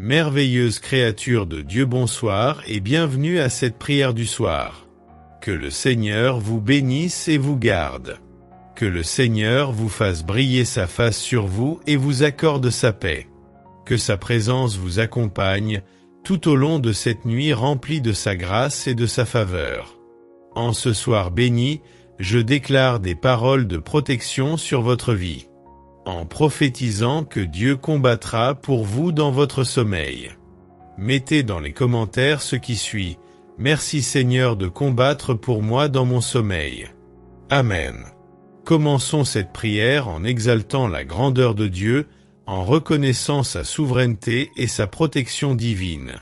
Merveilleuse créature de Dieu, bonsoir et bienvenue à cette prière du soir. Que le Seigneur vous bénisse et vous garde. Que le Seigneur vous fasse briller sa face sur vous et vous accorde sa paix. Que sa présence vous accompagne tout au long de cette nuit remplie de sa grâce et de sa faveur. En ce soir béni, je déclare des paroles de protection sur votre vie, en prophétisant que Dieu combattra pour vous dans votre sommeil. Mettez dans les commentaires ce qui suit. Merci Seigneur de combattre pour moi dans mon sommeil. Amen. Commençons cette prière en exaltant la grandeur de Dieu, en reconnaissant sa souveraineté et sa protection divine.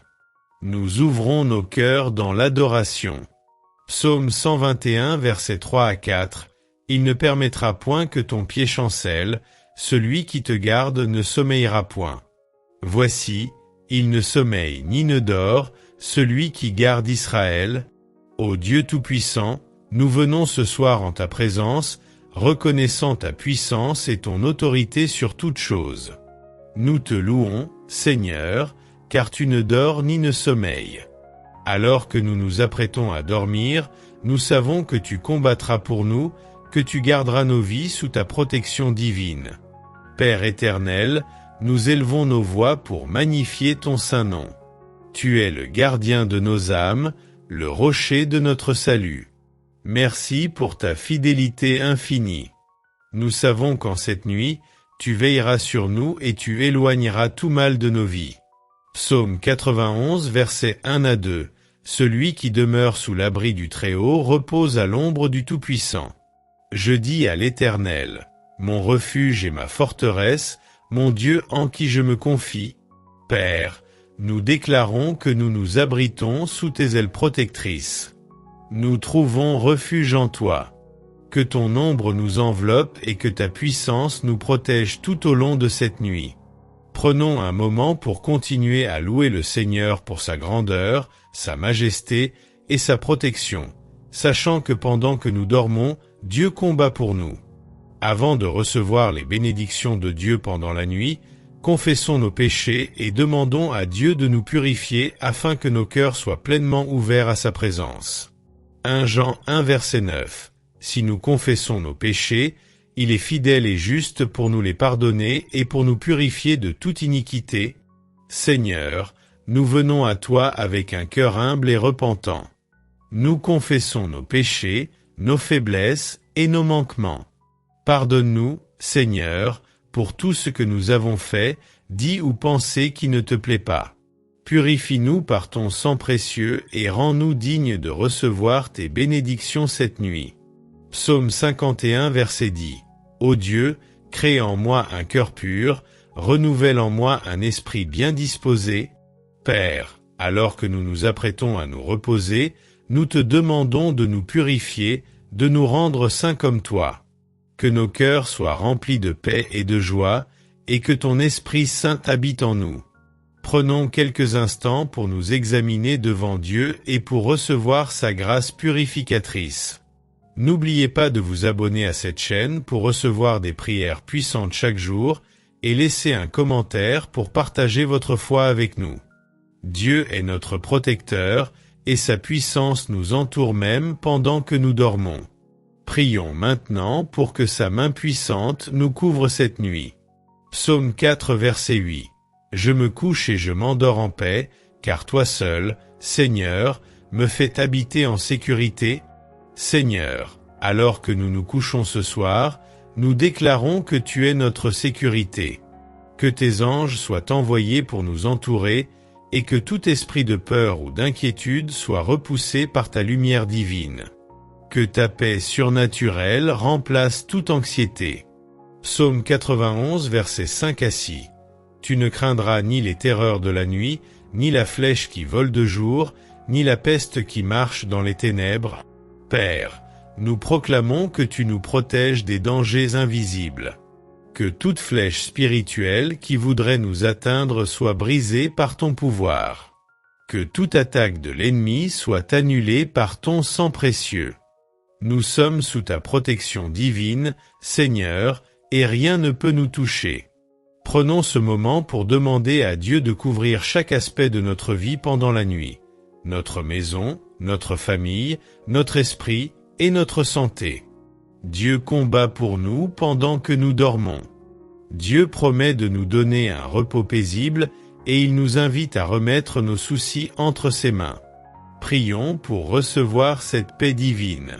Nous ouvrons nos cœurs dans l'adoration. Psaume 121, versets 3 à 4. Il ne permettra point que ton pied chancelle, celui qui te garde ne sommeillera point. Voici, il ne sommeille ni ne dort, celui qui garde Israël. Ô Dieu Tout-Puissant, nous venons ce soir en ta présence, reconnaissant ta puissance et ton autorité sur toutes choses. Nous te louons, Seigneur, car tu ne dors ni ne sommeilles. Alors que nous nous apprêtons à dormir, nous savons que tu combattras pour nous, que tu garderas nos vies sous ta protection divine. Père éternel, nous élevons nos voix pour magnifier ton saint nom. Tu es le gardien de nos âmes, le rocher de notre salut. Merci pour ta fidélité infinie. Nous savons qu'en cette nuit, tu veilleras sur nous et tu éloigneras tout mal de nos vies. Psaume 91, versets 1 à 2. Celui qui demeure sous l'abri du Très-Haut repose à l'ombre du Tout-Puissant. Je dis à l'Éternel, mon refuge et ma forteresse, mon Dieu en qui je me confie. Père, nous déclarons que nous nous abritons sous tes ailes protectrices. Nous trouvons refuge en toi. Que ton ombre nous enveloppe et que ta puissance nous protège tout au long de cette nuit. Prenons un moment pour continuer à louer le Seigneur pour sa grandeur, sa majesté et sa protection, sachant que pendant que nous dormons, Dieu combat pour nous. Avant de recevoir les bénédictions de Dieu pendant la nuit, confessons nos péchés et demandons à Dieu de nous purifier afin que nos cœurs soient pleinement ouverts à sa présence. 1 Jean 1 verset 9. Si nous confessons nos péchés, il est fidèle et juste pour nous les pardonner et pour nous purifier de toute iniquité. Seigneur, nous venons à toi avec un cœur humble et repentant. Nous confessons nos péchés, nos faiblesses et nos manquements. Pardonne-nous, Seigneur, pour tout ce que nous avons fait, dit ou pensé qui ne te plaît pas. Purifie-nous par ton sang précieux et rends-nous dignes de recevoir tes bénédictions cette nuit. Psaume 51, verset 10. Ô Dieu, crée en moi un cœur pur, renouvelle en moi un esprit bien disposé. Père, alors que nous nous apprêtons à nous reposer, nous te demandons de nous purifier, de nous rendre saints comme toi. Que nos cœurs soient remplis de paix et de joie, et que ton Esprit Saint habite en nous. Prenons quelques instants pour nous examiner devant Dieu et pour recevoir sa grâce purificatrice. N'oubliez pas de vous abonner à cette chaîne pour recevoir des prières puissantes chaque jour et laissez un commentaire pour partager votre foi avec nous. Dieu est notre protecteur et sa puissance nous entoure même pendant que nous dormons. Prions maintenant pour que sa main puissante nous couvre cette nuit. Psaume 4 verset 8. Je me couche et je m'endors en paix, car toi seul, Seigneur, me fais habiter en sécurité. Seigneur, alors que nous nous couchons ce soir, nous déclarons que tu es notre sécurité. Que tes anges soient envoyés pour nous entourer, et que tout esprit de peur ou d'inquiétude soit repoussé par ta lumière divine. Que ta paix surnaturelle remplace toute anxiété. Psaume 91, versets 5 à 6. Tu ne craindras ni les terreurs de la nuit, ni la flèche qui vole de jour, ni la peste qui marche dans les ténèbres. Père, nous proclamons que tu nous protèges des dangers invisibles. Que toute flèche spirituelle qui voudrait nous atteindre soit brisée par ton pouvoir. Que toute attaque de l'ennemi soit annulée par ton sang précieux. Nous sommes sous ta protection divine, Seigneur, et rien ne peut nous toucher. Prenons ce moment pour demander à Dieu de couvrir chaque aspect de notre vie pendant la nuit. Notre maison, notre famille, notre esprit et notre santé. Dieu combat pour nous pendant que nous dormons. Dieu promet de nous donner un repos paisible et il nous invite à remettre nos soucis entre ses mains. Prions pour recevoir cette paix divine.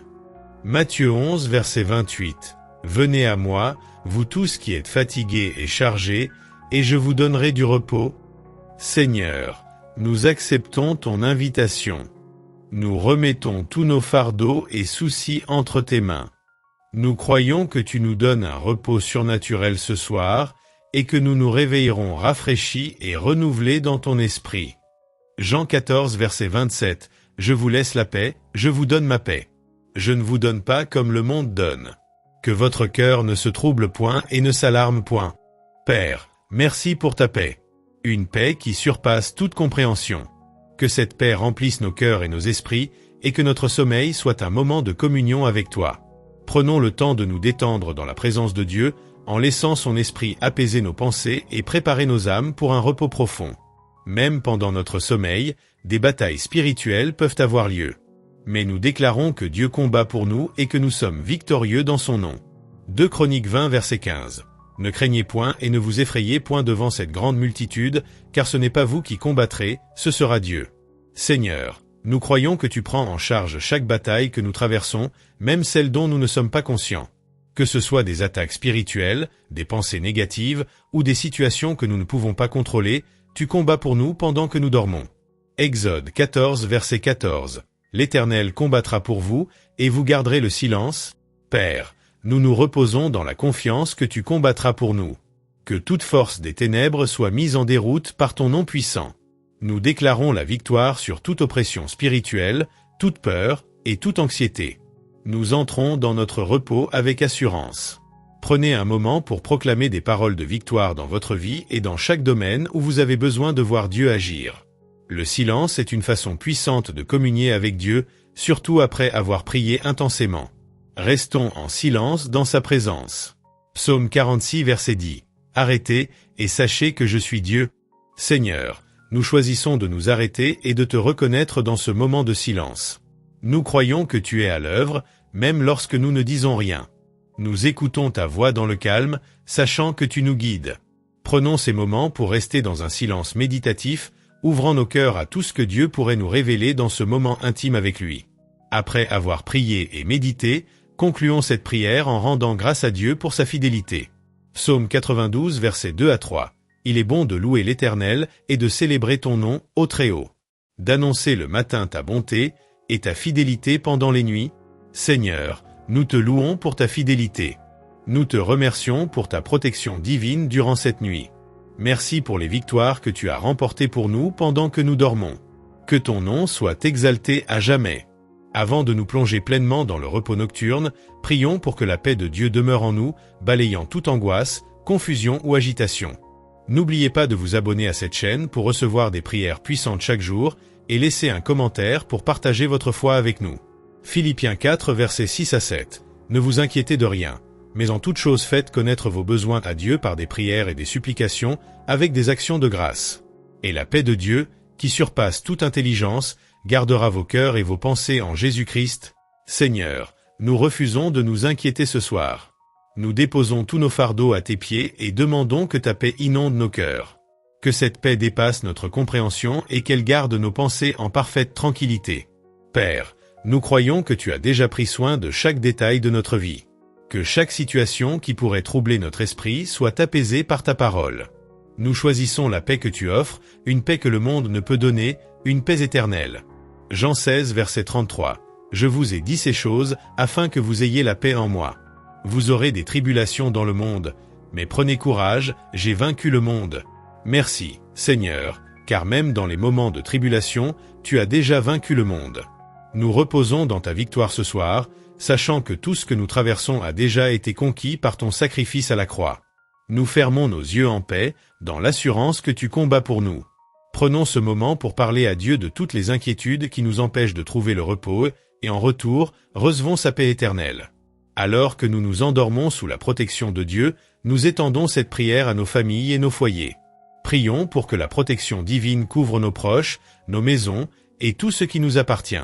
Matthieu 11, verset 28. Venez à moi, vous tous qui êtes fatigués et chargés, et je vous donnerai du repos. Seigneur, nous acceptons ton invitation. Nous remettons tous nos fardeaux et soucis entre tes mains. Nous croyons que tu nous donnes un repos surnaturel ce soir et que nous nous réveillerons rafraîchis et renouvelés dans ton esprit. Jean 14, verset 27. Je vous laisse la paix, je vous donne ma paix. Je ne vous donne pas comme le monde donne. Que votre cœur ne se trouble point et ne s'alarme point. Père, merci pour ta paix. Une paix qui surpasse toute compréhension. Que cette paix remplisse nos cœurs et nos esprits et que notre sommeil soit un moment de communion avec toi. Prenons le temps de nous détendre dans la présence de Dieu en laissant son esprit apaiser nos pensées et préparer nos âmes pour un repos profond. Même pendant notre sommeil, des batailles spirituelles peuvent avoir lieu. Mais nous déclarons que Dieu combat pour nous et que nous sommes victorieux dans son nom. 2 Chroniques 20, verset 15. Ne craignez point et ne vous effrayez point devant cette grande multitude, car ce n'est pas vous qui combattrez, ce sera Dieu. Seigneur, nous croyons que tu prends en charge chaque bataille que nous traversons, même celles dont nous ne sommes pas conscients. Que ce soit des attaques spirituelles, des pensées négatives ou des situations que nous ne pouvons pas contrôler, tu combats pour nous pendant que nous dormons. Exode 14, verset 14. L'Éternel combattra pour vous, et vous garderez le silence. Père, nous nous reposons dans la confiance que tu combattras pour nous. Que toute force des ténèbres soit mise en déroute par ton nom puissant. Nous déclarons la victoire sur toute oppression spirituelle, toute peur et toute anxiété. Nous entrons dans notre repos avec assurance. Prenez un moment pour proclamer des paroles de victoire dans votre vie et dans chaque domaine où vous avez besoin de voir Dieu agir. Le silence est une façon puissante de communier avec Dieu, surtout après avoir prié intensément. Restons en silence dans sa présence. Psaume 46, verset 10. Arrêtez et sachez que je suis Dieu. Seigneur, nous choisissons de nous arrêter et de te reconnaître dans ce moment de silence. Nous croyons que tu es à l'œuvre, même lorsque nous ne disons rien. Nous écoutons ta voix dans le calme, sachant que tu nous guides. Prenons ces moments pour rester dans un silence méditatif, ouvrant nos cœurs à tout ce que Dieu pourrait nous révéler dans ce moment intime avec lui. Après avoir prié et médité, concluons cette prière en rendant grâce à Dieu pour sa fidélité. Psaume 92, versets 2 à 3. Il est bon de louer l'Éternel et de célébrer ton nom, ô Très-Haut. D'annoncer le matin ta bonté et ta fidélité pendant les nuits. Seigneur, nous te louons pour ta fidélité. Nous te remercions pour ta protection divine durant cette nuit. Merci pour les victoires que tu as remportées pour nous pendant que nous dormons. Que ton nom soit exalté à jamais. Avant de nous plonger pleinement dans le repos nocturne, prions pour que la paix de Dieu demeure en nous, balayant toute angoisse, confusion ou agitation. N'oubliez pas de vous abonner à cette chaîne pour recevoir des prières puissantes chaque jour et laisser un commentaire pour partager votre foi avec nous. Philippiens 4, versets 6 à 7. Ne vous inquiétez de rien, mais en toute chose faites connaître vos besoins à Dieu par des prières et des supplications avec des actions de grâce. Et la paix de Dieu, qui surpasse toute intelligence, gardera vos cœurs et vos pensées en Jésus-Christ. Seigneur, nous refusons de nous inquiéter ce soir. Nous déposons tous nos fardeaux à tes pieds et demandons que ta paix inonde nos cœurs. Que cette paix dépasse notre compréhension et qu'elle garde nos pensées en parfaite tranquillité. Père, nous croyons que tu as déjà pris soin de chaque détail de notre vie. Que chaque situation qui pourrait troubler notre esprit soit apaisée par ta parole. Nous choisissons la paix que tu offres, une paix que le monde ne peut donner, une paix éternelle. Jean 16, verset 33. Je vous ai dit ces choses afin que vous ayez la paix en moi. Vous aurez des tribulations dans le monde, mais prenez courage, j'ai vaincu le monde. Merci, Seigneur, car même dans les moments de tribulation, tu as déjà vaincu le monde. Nous reposons dans ta victoire ce soir, sachant que tout ce que nous traversons a déjà été conquis par ton sacrifice à la croix. Nous fermons nos yeux en paix, dans l'assurance que tu combats pour nous. Prenons ce moment pour parler à Dieu de toutes les inquiétudes qui nous empêchent de trouver le repos, et en retour, recevons sa paix éternelle. Alors que nous nous endormons sous la protection de Dieu, nous étendons cette prière à nos familles et nos foyers. Prions pour que la protection divine couvre nos proches, nos maisons et tout ce qui nous appartient.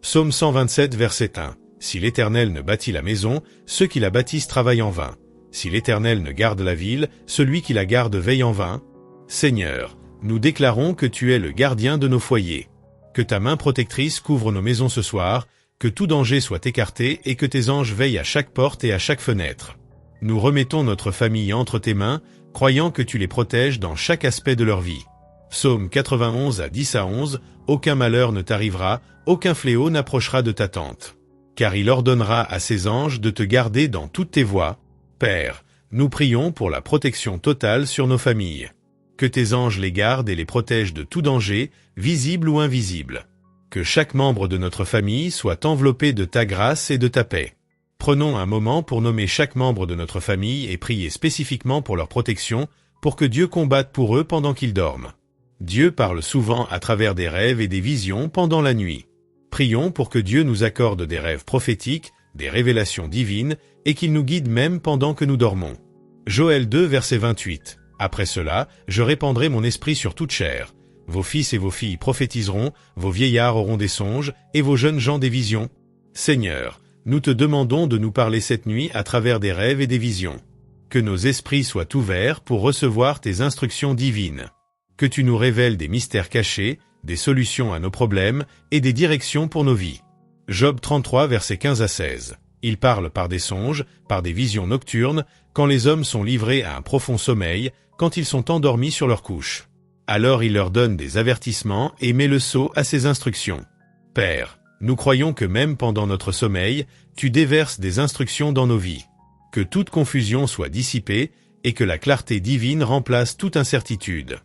Psaume 127 verset 1. Si l'Éternel ne bâtit la maison, ceux qui la bâtissent travaillent en vain. Si l'Éternel ne garde la ville, celui qui la garde veille en vain. Seigneur, nous déclarons que tu es le gardien de nos foyers. Que ta main protectrice couvre nos maisons ce soir, que tout danger soit écarté et que tes anges veillent à chaque porte et à chaque fenêtre. Nous remettons notre famille entre tes mains, croyant que tu les protèges dans chaque aspect de leur vie. Psaume 91 à 10 à 11, aucun malheur ne t'arrivera, aucun fléau n'approchera de ta tente. Car il ordonnera à ses anges de te garder dans toutes tes voies. Père, nous prions pour la protection totale sur nos familles. Que tes anges les gardent et les protègent de tout danger, visible ou invisible. Que chaque membre de notre famille soit enveloppé de ta grâce et de ta paix. Prenons un moment pour nommer chaque membre de notre famille et prier spécifiquement pour leur protection, pour que Dieu combatte pour eux pendant qu'ils dorment. Dieu parle souvent à travers des rêves et des visions pendant la nuit. Prions pour que Dieu nous accorde des rêves prophétiques, des révélations divines, et qu'il nous guide même pendant que nous dormons. Joël 2 verset 28. Après cela, je répandrai mon esprit sur toute chair. Vos fils et vos filles prophétiseront, vos vieillards auront des songes, et vos jeunes gens des visions. Seigneur, nous te demandons de nous parler cette nuit à travers des rêves et des visions. Que nos esprits soient ouverts pour recevoir tes instructions divines. Que tu nous révèles des mystères cachés, des solutions à nos problèmes et des directions pour nos vies. Job 33 versets 15 à 16. Il parle par des songes, par des visions nocturnes, quand les hommes sont livrés à un profond sommeil, quand ils sont endormis sur leur couche. Alors il leur donne des avertissements et met le sceau à ses instructions. Père, nous croyons que même pendant notre sommeil, tu déverses des instructions dans nos vies. Que toute confusion soit dissipée et que la clarté divine remplace toute incertitude.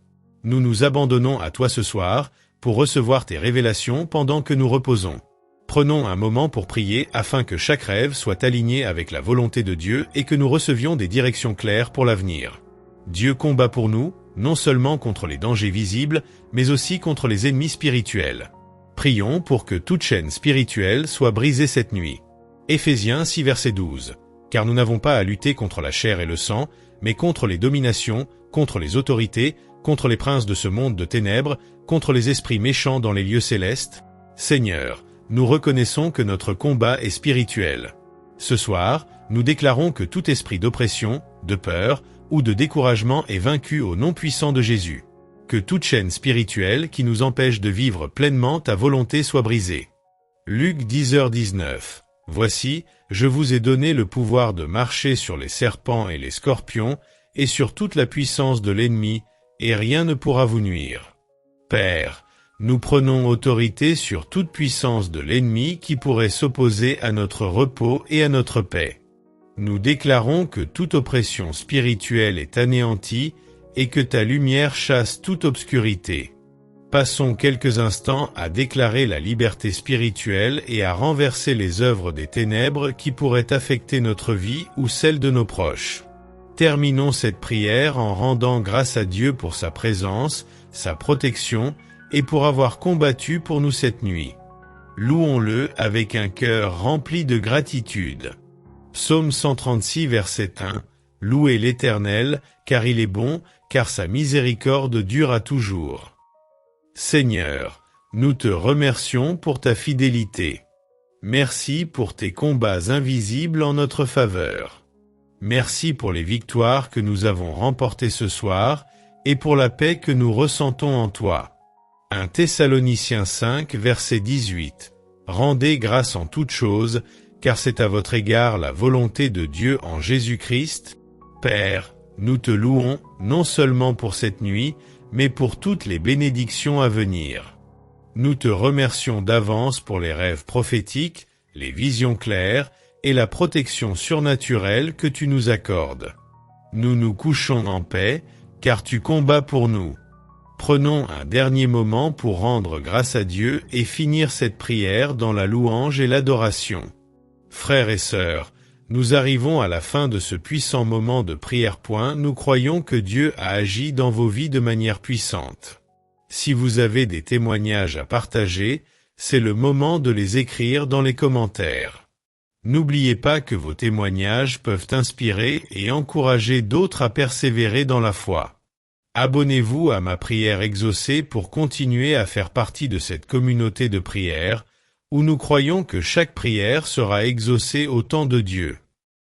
Nous nous abandonnons à toi ce soir pour recevoir tes révélations pendant que nous reposons. Prenons un moment pour prier afin que chaque rêve soit aligné avec la volonté de Dieu et que nous recevions des directions claires pour l'avenir. Dieu combat pour nous, non seulement contre les dangers visibles, mais aussi contre les ennemis spirituels. Prions pour que toute chaîne spirituelle soit brisée cette nuit. Éphésiens 6 verset 12. Car nous n'avons pas à lutter contre la chair et le sang, mais contre les dominations, contre les autorités, contre les princes de ce monde de ténèbres, contre les esprits méchants dans les lieux célestes. Seigneur, nous reconnaissons que notre combat est spirituel. Ce soir, nous déclarons que tout esprit d'oppression, de peur ou de découragement est vaincu au nom puissant de Jésus. Que toute chaîne spirituelle qui nous empêche de vivre pleinement ta volonté soit brisée. Luc 10h19. Voici, je vous ai donné le pouvoir de marcher sur les serpents et les scorpions, et sur toute la puissance de l'ennemi, et rien ne pourra vous nuire. Père, nous prenons autorité sur toute puissance de l'ennemi qui pourrait s'opposer à notre repos et à notre paix. Nous déclarons que toute oppression spirituelle est anéantie et que ta lumière chasse toute obscurité. Passons quelques instants à déclarer la liberté spirituelle et à renverser les œuvres des ténèbres qui pourraient affecter notre vie ou celle de nos proches. Terminons cette prière en rendant grâce à Dieu pour sa présence, sa protection et pour avoir combattu pour nous cette nuit. Louons-le avec un cœur rempli de gratitude. Psaume 136 verset 1. Louez l'Éternel, car il est bon, car sa miséricorde dure à toujours. Seigneur, nous te remercions pour ta fidélité. Merci pour tes combats invisibles en notre faveur. Merci pour les victoires que nous avons remportées ce soir et pour la paix que nous ressentons en toi. 1 Thessaloniciens 5 verset 18. Rendez grâce en toutes choses, car c'est à votre égard la volonté de Dieu en Jésus-Christ. Père, nous te louons non seulement pour cette nuit, mais pour toutes les bénédictions à venir. Nous te remercions d'avance pour les rêves prophétiques, les visions claires et la protection surnaturelle que tu nous accordes. Nous nous couchons en paix, car tu combats pour nous. Prenons un dernier moment pour rendre grâce à Dieu et finir cette prière dans la louange et l'adoration. Frères et sœurs, nous arrivons à la fin de ce puissant moment de prière. Nous croyons que Dieu a agi dans vos vies de manière puissante. Si vous avez des témoignages à partager, c'est le moment de les écrire dans les commentaires. N'oubliez pas que vos témoignages peuvent inspirer et encourager d'autres à persévérer dans la foi. Abonnez-vous à ma prière exaucée pour continuer à faire partie de cette communauté de prière, où nous croyons que chaque prière sera exaucée au temps de Dieu.